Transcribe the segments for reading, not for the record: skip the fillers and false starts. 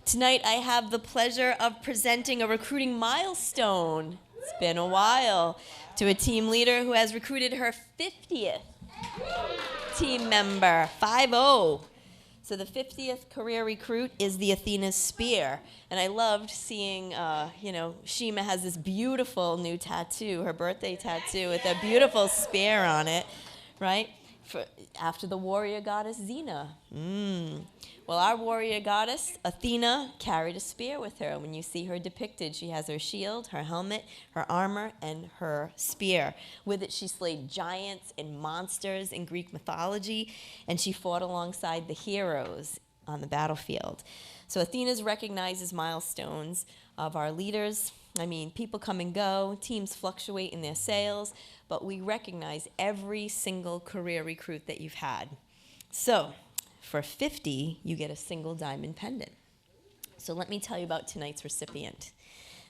Tonight I have the pleasure of presenting a recruiting milestone. It's been a while. To a team leader who has recruited her 50th team member, 5-0. So the 50th career recruit is the Athena Spear. And I loved seeing, Shima has this beautiful new tattoo, her birthday tattoo, with a beautiful spear on it, right? After the warrior goddess Xena. Well, our warrior goddess, Athena, carried a spear with her. When you see her depicted, she has her shield, her helmet, her armor, and her spear. With it, she slayed giants and monsters in Greek mythology, and she fought alongside the heroes on the battlefield. So Athena's recognized as milestones of our leaders. I mean, people come and go, teams fluctuate in their sales, but we recognize every single career recruit that you've had. So for 50, you get a single diamond pendant. So let me tell you about tonight's recipient.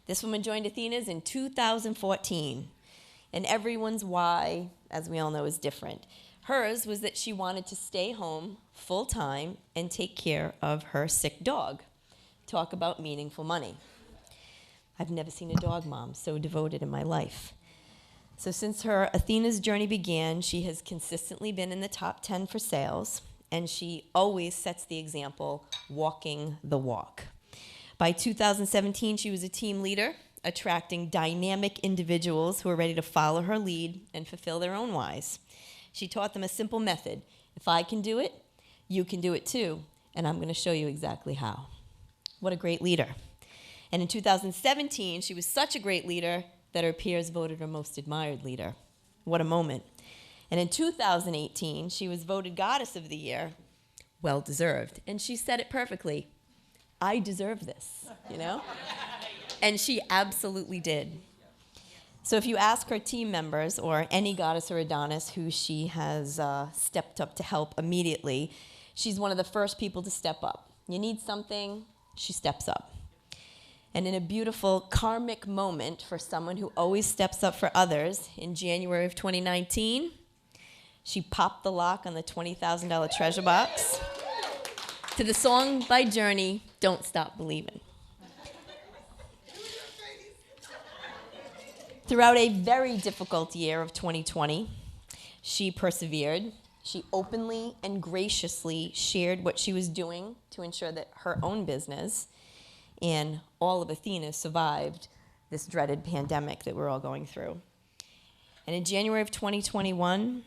This woman joined Athena's in 2014, and everyone's why, as we all know, is different. Hers was that she wanted to stay home full-time and take care of her sick dog. Talk about meaningful money. I've never seen a dog mom so devoted in my life. So since her Athena's journey began, she has consistently been in the top 10 for sales, and she always sets the example, walking the walk. By 2017, she was a team leader, attracting dynamic individuals who are ready to follow her lead and fulfill their own whys. She taught them a simple method. If I can do it, you can do it too, and I'm going to show you exactly how. What a great leader. And in 2017, she was such a great leader that her peers voted her most admired leader. What a moment. And in 2018, she was voted Goddess of the Year. Well deserved. And she said it perfectly. I deserve this, And she absolutely did. So if you ask her team members or any goddess or Adonis who she has stepped up to help immediately, she's one of the first people to step up. You need something, she steps up. And in a beautiful karmic moment for someone who always steps up for others, in January of 2019, she popped the lock on the $20,000 treasure box to the song by Journey, Don't Stop Believing. Throughout a very difficult year of 2020, she persevered. She openly and graciously shared what she was doing to ensure that her own business and all of Athena survived this dreaded pandemic that we're all going through. And in January of 2021,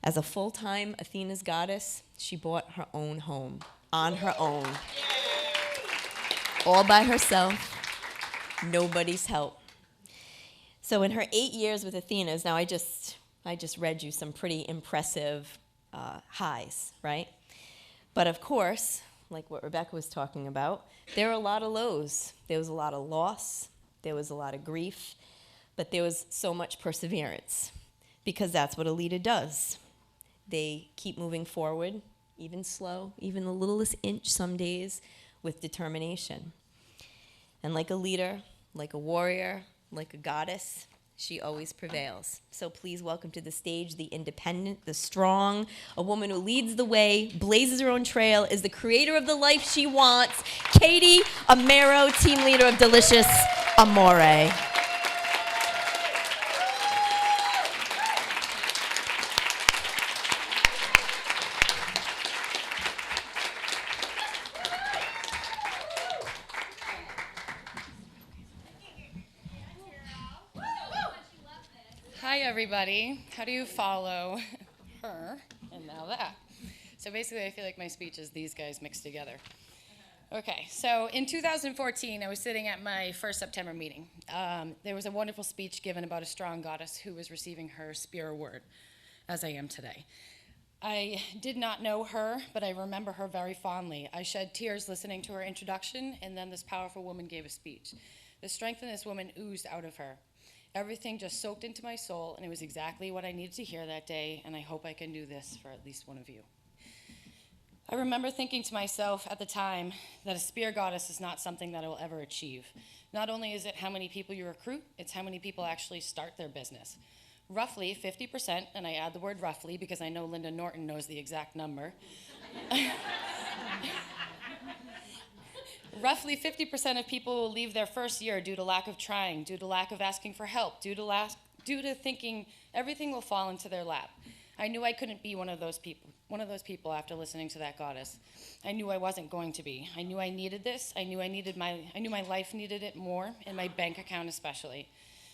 as a full-time Athena's goddess, she bought her own home on her own. All by herself, nobody's help. So in her 8 years with Athena's, now I just read you some pretty impressive highs, right? But of course, like what Rebecca was talking about, there were a lot of lows. There was a lot of loss. There was a lot of grief. But there was so much perseverance, because that's what a leader does. They keep moving forward, even slow, even the littlest inch some days, with determination. And like a leader, like a warrior, like a goddess, she always prevails. So please welcome to the stage the independent, the strong, a woman who leads the way, blazes her own trail, is the creator of the life she wants, Katie Amero, team leader of Delicious Amore. Hi, everybody. How do you follow her and now that? So basically, I feel like my speech is these guys mixed together. Okay, so in 2014, I was sitting at my first September meeting. There was a wonderful speech given about a strong goddess who was receiving her spear award, as I am today. I did not know her, but I remember her very fondly. I shed tears listening to her introduction, and then this powerful woman gave a speech. The strength in this woman oozed out of her. Everything just soaked into my soul, and it was exactly what I needed to hear that day, and I hope I can do this for at least one of you. I remember thinking to myself at the time that a spear goddess is not something that I will ever achieve. Not only is it how many people you recruit, it's how many people actually start their business. Roughly 50%, and I add the word roughly because I know Linda Norton knows the exact number. Roughly 50% of people will leave their first year due to lack of trying, due to lack of asking for help, due to thinking everything will fall into their lap. I knew I couldn't be one of those people after listening to that goddess. I knew I wasn't going to be. I knew I needed this. I knew my life needed it more, and my bank account especially.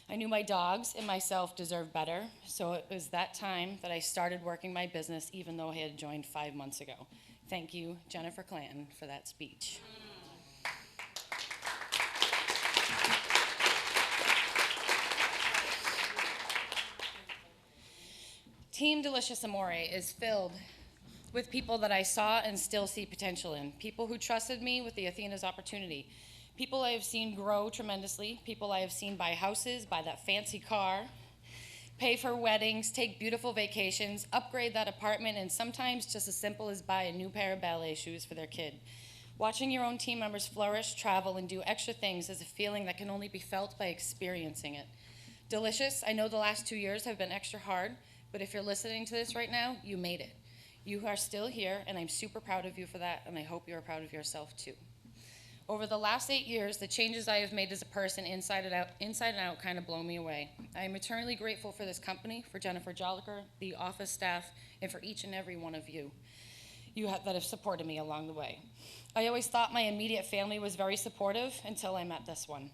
I knew my dogs and myself deserved better, so it was that time that I started working my business, even though I had joined 5 months ago. Thank you, Jennifer Clanton, for that speech. Team Delicious Amore is filled with people that I saw and still see potential in, people who trusted me with the Athena's opportunity, people I have seen grow tremendously, people I have seen buy houses, buy that fancy car, pay for weddings, take beautiful vacations, upgrade that apartment, and sometimes just as simple as buy a new pair of ballet shoes for their kid. Watching your own team members flourish, travel, and do extra things is a feeling that can only be felt by experiencing it. Delicious, I know the last 2 years have been extra hard, but if you're listening to this right now, you made it. You are still here, and I'm super proud of you for that, and I hope you're proud of yourself too. Over the last 8 years, the changes I have made as a person inside and out kind of blow me away. I am eternally grateful for this company, for Jennifer Jolicoeur, the office staff, and for each and every one of you that have supported me along the way. I always thought my immediate family was very supportive until I met this one.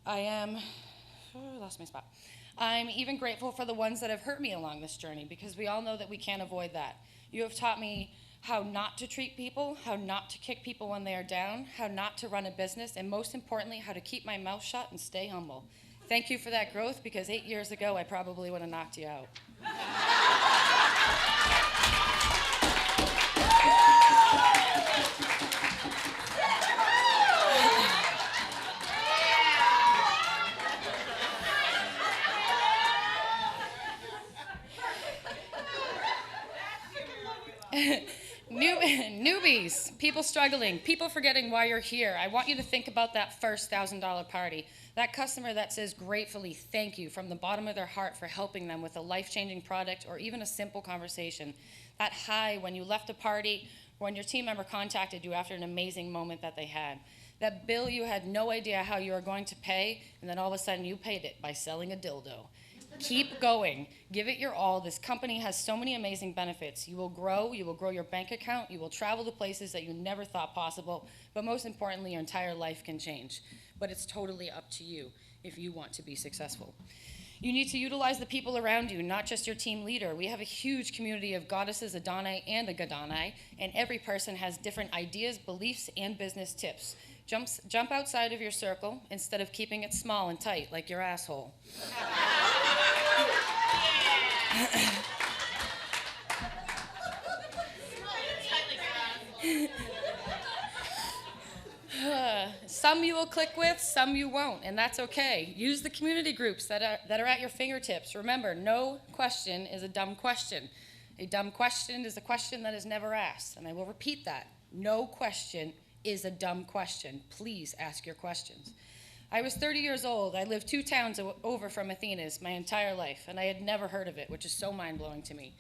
Lost my spot. I'm even grateful for the ones that have hurt me along this journey, because we all know that we can't avoid that. You have taught me how not to treat people, how not to kick people when they are down, how not to run a business, and most importantly, how to keep my mouth shut and stay humble. Thank you for that growth, because 8 years ago, I probably would have knocked you out. Newbies, people struggling, people forgetting why you're here. I want you to think about that first $1,000 party. That customer that says gratefully thank you from the bottom of their heart for helping them with a life-changing product or even a simple conversation. That high when you left a party, when your team member contacted you after an amazing moment that they had. That bill you had no idea how you were going to pay, and then all of a sudden you paid it by selling a dildo. Keep going. Give it your all. This company has so many amazing benefits. You will grow your bank account, you will travel to places that you never thought possible, but most importantly, your entire life can change. But it's totally up to you if you want to be successful. You need to utilize the people around you, not just your team leader. We have a huge community of Goddesses, Adoni, and Adoni, and every person has different ideas, beliefs, and business tips. Jump outside of your circle instead of keeping it small and tight like your asshole. Some you will click with, some you won't, and that's okay. Use the community groups that are at your fingertips. Remember, no question is a dumb question. A dumb question is a question that is never asked, and I will repeat that. No question is a dumb question. Please ask your questions. I was 30 years old. I lived 2 towns over from Athena's my entire life, and I had never heard of it, which is so mind-blowing to me.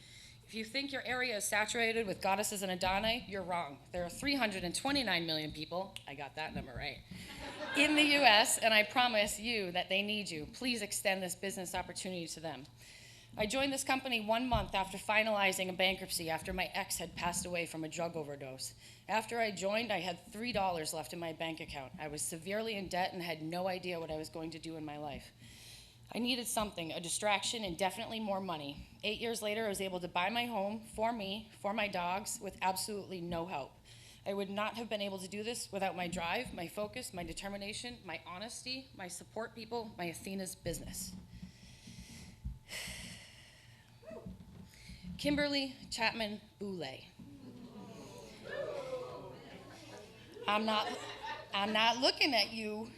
If you think your area is saturated with Goddesses and Adoni, you're wrong. There are 329 million people, I got that number right, in the U.S., and I promise you that they need you. Please extend this business opportunity to them. I joined this company 1 month after finalizing a bankruptcy after my ex had passed away from a drug overdose. After I joined, I had $3 left in my bank account. I was severely in debt and had no idea what I was going to do in my life. I needed something, a distraction, and definitely more money. 8 years later, I was able to buy my home for me, for my dogs, with absolutely no help. I would not have been able to do this without my drive, my focus, my determination, my honesty, my support people, my Athena's business. Kimberly Chapman Boulay. I'm not looking at you.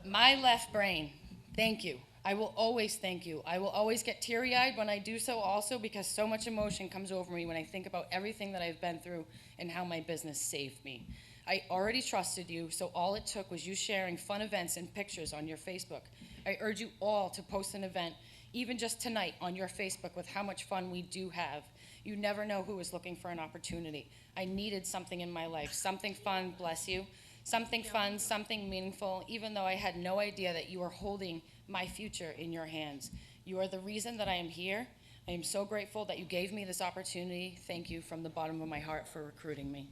My left brain, thank you. I will always thank you. I will always get teary-eyed when I do so also, because so much emotion comes over me when I think about everything that I've been through and how my business saved me. I already trusted you, so all it took was you sharing fun events and pictures on your Facebook. I urge you all to post an event, even just tonight, on your Facebook with how much fun we do have. You never know who is looking for an opportunity. I needed something in my life, something fun, bless you, something fun, something meaningful, even though I had no idea that you were holding my future in your hands. You are the reason that I am here. I am so grateful that you gave me this opportunity. Thank you from the bottom of my heart for recruiting me.